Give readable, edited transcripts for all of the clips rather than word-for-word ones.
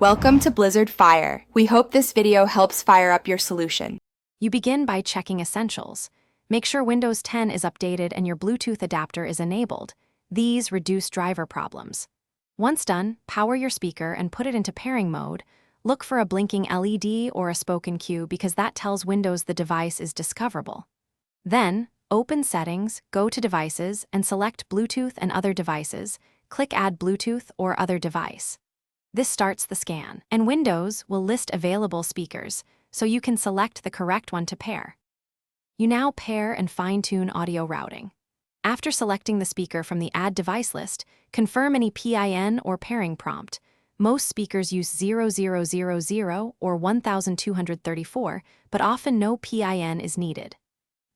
Welcome to Blizzard Fire. We hope this video helps fire up your solution. You begin by checking Essentials. Make sure Windows 10 is updated and your Bluetooth adapter is enabled. These reduce driver problems. Once done, power your speaker and put it into pairing mode. Look for a blinking LED or a spoken cue because that tells Windows the device is discoverable. Then, open Settings, go to Devices, and select Bluetooth and Other Devices. Click Add Bluetooth or Other Device. This starts the scan, and Windows will list available speakers, so you can select the correct one to pair. You now pair and fine-tune audio routing. After selecting the speaker from the Add Device list, confirm any PIN or pairing prompt. Most speakers use 0000 or 1234, but often no PIN is needed.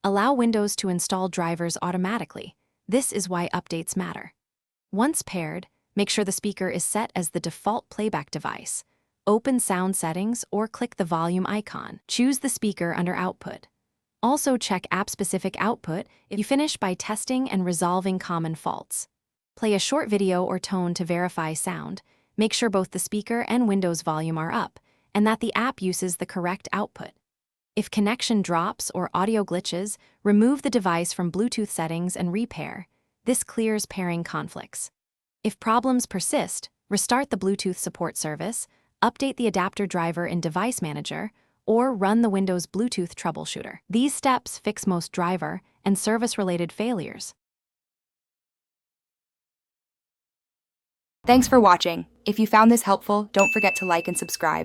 Allow Windows to install drivers automatically. This is why updates matter. Once paired, make sure the speaker is set as the default playback device. Open Sound Settings or click the volume icon. Choose the speaker under Output. Also check App-Specific Output if you finish by testing and resolving common faults. Play a short video or tone to verify sound. Make sure both the speaker and Windows volume are up, and that the app uses the correct output. If connection drops or audio glitches, remove the device from Bluetooth settings and repair. This clears pairing conflicts. If problems persist, restart the Bluetooth support service, update the adapter driver in Device Manager, or run the Windows Bluetooth troubleshooter. These steps fix most driver and service-related failures. Thanks for watching. If you found this helpful, don't forget to like and subscribe.